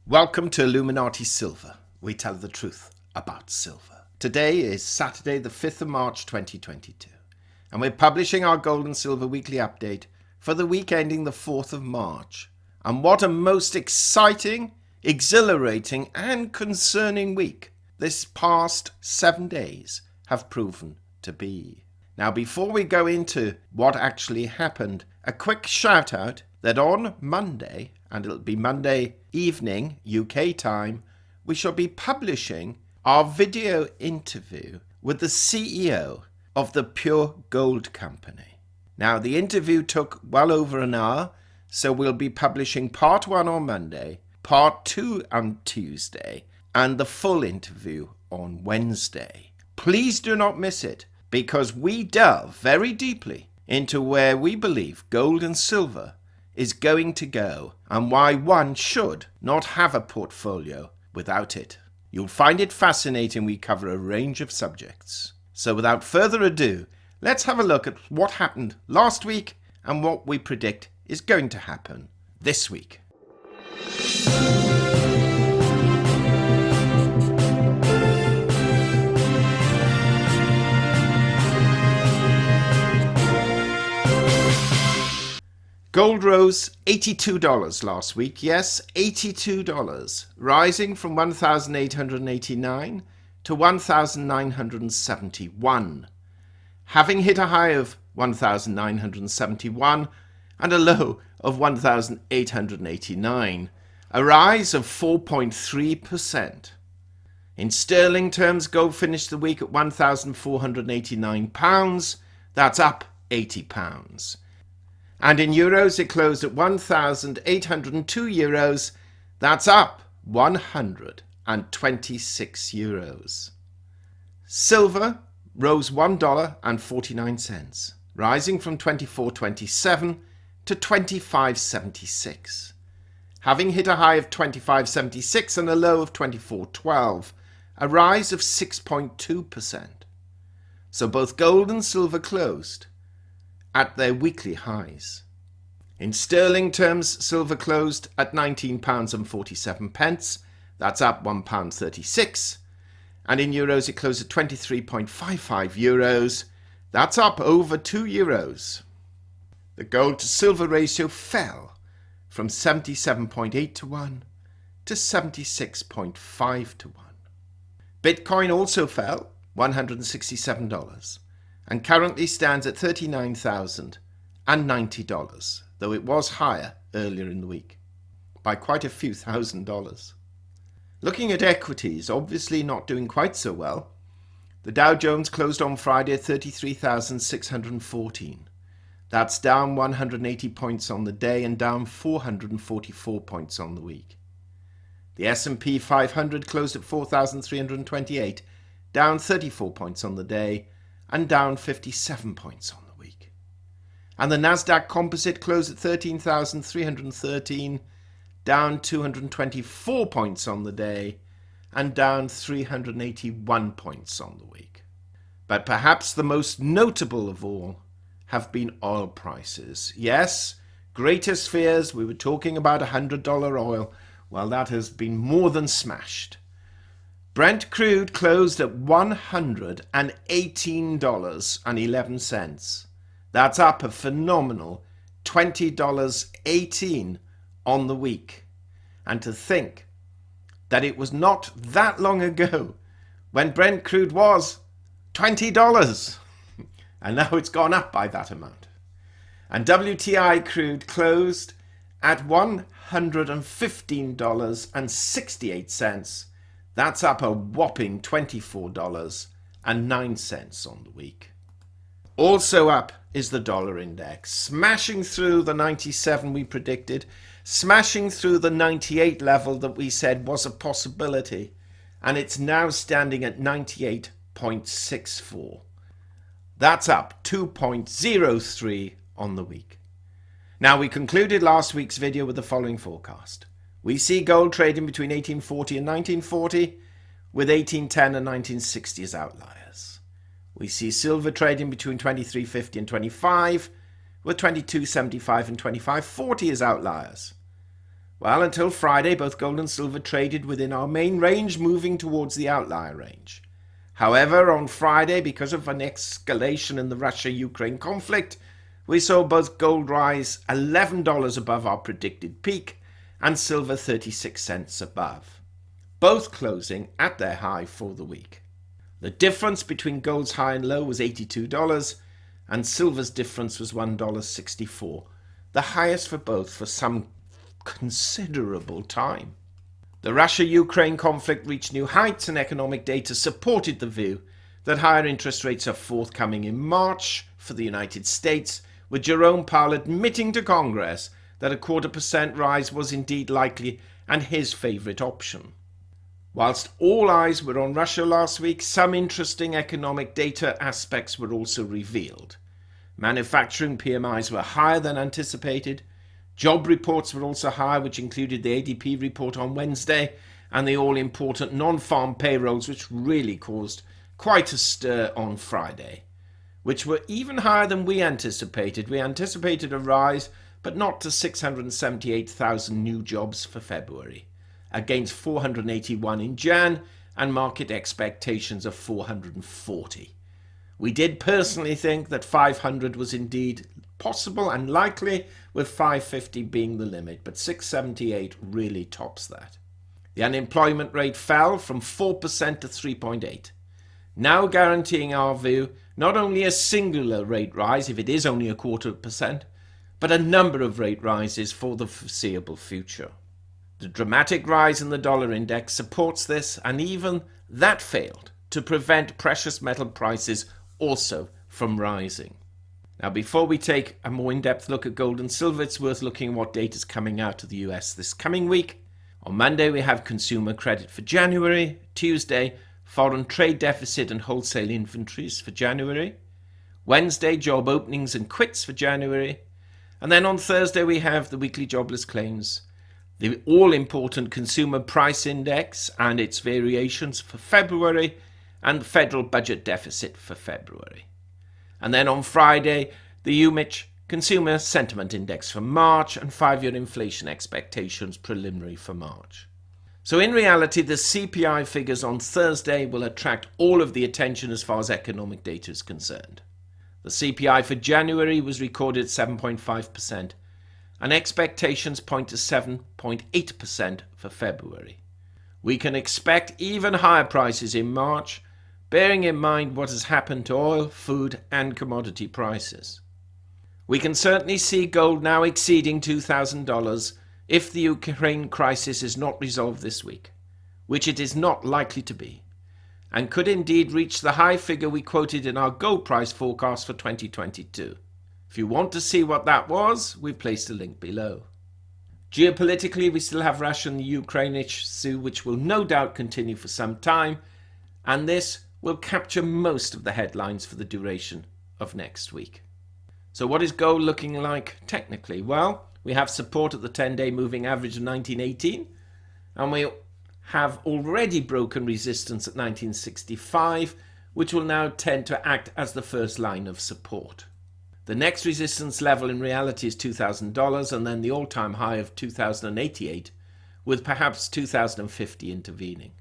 Welcome to Illuminati Silver. We tell the truth about silver. Today is Saturday the 5th of March 2022 and we're publishing our gold and silver weekly update for the week ending the 4th of March. And what a most exciting, exhilarating and concerning week this past 7 days have proven to be. Now before we go into what actually happened, a quick shout out that on Monday, and it'll be Monday evening UK time, we shall be publishing our video interview with the CEO of the Pure Gold Company. Now the interview took well over an hour, so we'll be publishing part 1 on Monday, part 2 on Tuesday, and the full interview on Wednesday. Please do not miss it, because we delve very deeply into where we believe gold and silver is going to go and why one should not have a portfolio without it. You'll find it fascinating. We cover a range of subjects. So without further ado, let's have a look at what happened last week and what we predict is going to happen this week. Gold rose $82 last week, yes, $82, rising from $1,889 to $1,971, having hit a high of $1,971 and a low of $1,889, a rise of 4.3%. In sterling terms, gold finished the week at £1,489, that's up £80. And in euros, it closed at 1,802 euros. That's up 126 euros. Silver rose $1.49, rising from 24.27 to 25.76, having hit a high of 25.76 and a low of 24.12, a rise of 6.2%. So both gold and silver closed at their weekly highs. In sterling terms, silver closed at £19.47, that's up £1.36, and in euros it closed at 23.55 euros, that's up over €2. The gold to silver ratio fell from 77.8 to 1 to 76.5 to 1. Bitcoin also fell $167 and currently stands at $39,090, though it was higher earlier in the week by quite a few $1,000s. Looking at equities, obviously not doing quite so well. The Dow Jones closed on Friday at 33,614. That's down 180 points on the day and down 444 points on the week. The S&P 500 closed at 4,328, down 34 points on the day and down 57 points on the week. And the Nasdaq Composite closed at 13,313, down 224 points on the day and down 381 points on the week. But perhaps the most notable of all have been oil prices. Yes, greatest fears, we were talking about $100 oil. Well, that has been more than smashed. Brent crude closed at $118.11. That's up a phenomenal $20.18 on the week. And to think that it was not that long ago when Brent crude was $20. And now it's gone up by that amount. And WTI crude closed at $115.68. That's up a whopping $24.09 on the week. Also up is the dollar index, smashing through the 97 we predicted, smashing through the 98 level that we said was a possibility, and it's now standing at 98.64. That's up 2.03 on the week. Now, we concluded last week's video with the following forecast. We see gold trading between 1840 and 1940, with 1810 and 1960 as outliers. We see silver trading between 2350 and 25, with 2275 and 2540 as outliers. Well, until Friday, both gold and silver traded within our main range, moving towards the outlier range. However, on Friday, because of an escalation in the Russia-Ukraine conflict, we saw both gold rise $11 above our predicted peak and silver 36 cents above, both closing at their high for the week. The difference between gold's high and low was $82, and silver's difference was $1.64, the highest for both for some considerable time. The Russia-Ukraine conflict reached new heights, and economic data supported the view that higher interest rates are forthcoming in March for the United States, with Jerome Powell admitting to Congress that a 0.25% rise was indeed likely and his favourite option. Whilst all eyes were on Russia last week, some interesting economic data aspects were also revealed. Manufacturing PMIs were higher than anticipated. Job reports were also high, which included the ADP report on Wednesday and the all-important non-farm payrolls, which really caused quite a stir on Friday, which were even higher than we anticipated. We anticipated a rise, but not to 678,000 new jobs for February, against 481 in Jan and market expectations of 440. We did personally think that 500 was indeed possible and likely, with 550 being the limit, but 678 really tops that. The unemployment rate fell from 4% to 3.8%, now guaranteeing our view not only a singular rate rise, if it is only a 0.25%, but a number of rate rises for the foreseeable future. The dramatic rise in the dollar index supports this, and even that failed to prevent precious metal prices also from rising. Now, before we take a more in-depth look at gold and silver, it's worth looking at what data is coming out of the US this coming week. On Monday, we have consumer credit for January. Tuesday, foreign trade deficit and wholesale inventories for January. Wednesday, job openings and quits for January. And then on Thursday, we have the weekly jobless claims, the all-important consumer price index and its variations for February, and the federal budget deficit for February. And then on Friday, the UMich Consumer Sentiment Index for March and 5-year inflation expectations preliminary for March. So in reality, the CPI figures on Thursday will attract all of the attention as far as economic data is concerned. The CPI for January was recorded at 7.5%, and expectations point to 7.8% for February. We can expect even higher prices in March, bearing in mind what has happened to oil, food and commodity prices. We can certainly see gold now exceeding $2,000 if the Ukraine crisis is not resolved this week, which it is not likely to be, and could indeed reach the high figure we quoted in our gold price forecast for 2022. If you want to see what that was, we've placed a link below. Geopolitically, we still have Russia and the Ukraine issue, which will no doubt continue for some time, and this will capture most of the headlines for the duration of next week. So what is gold looking like technically? Well, we have support at the 10-day moving average of 1918, and we have already broken resistance at 1965, which will now tend to act as the first line of support. The next resistance level in reality is $2,000, and then the all-time high of 2,088, with perhaps 2,050 intervening.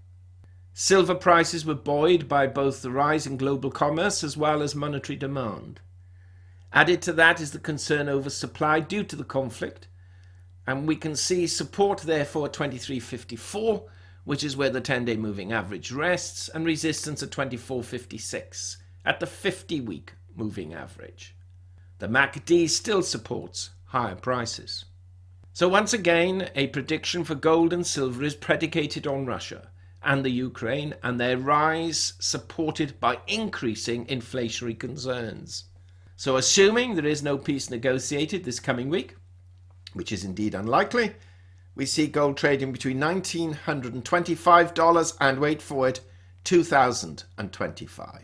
Silver prices were buoyed by both the rise in global commerce as well as monetary demand. Added to that is the concern over supply due to the conflict, and we can see support therefore at 23.54, which is where the 10-day moving average rests, and resistance at 24.56 at the 50-week moving average. The MACD still supports higher prices. So once again, a prediction for gold and silver is predicated on Russia and the Ukraine, and their rise supported by increasing inflationary concerns. So assuming there is no peace negotiated this coming week, which is indeed unlikely, we see gold trading between $1,925 and, wait for it, $2,025,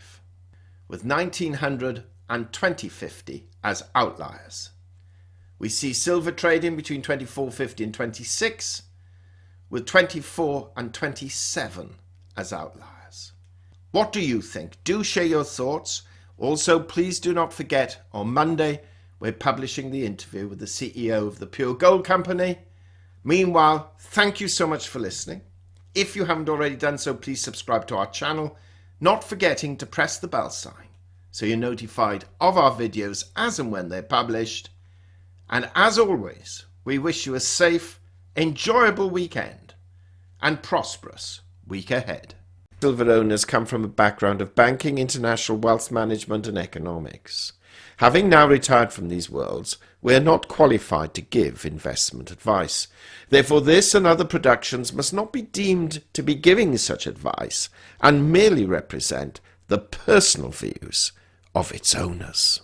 with $1,900 and $2,050 as outliers. We see silver trading between $24.50 and $26, with $24 and $27 as outliers. What do you think? Do share your thoughts. Also, please do not forget, on Monday, we're publishing the interview with the CEO of the Pure Gold Company. Meanwhile, thank you so much for listening. If you haven't already done so, please subscribe to our channel, not forgetting to press the bell sign so you're notified of our videos as and when they're published. And as always, we wish you a safe, enjoyable weekend and prosperous week ahead. Silver owners come from a background of banking, international wealth management and economics. Having now retired from these worlds, we are not qualified to give investment advice. Therefore, this and other productions must not be deemed to be giving such advice and merely represent the personal views of its owners.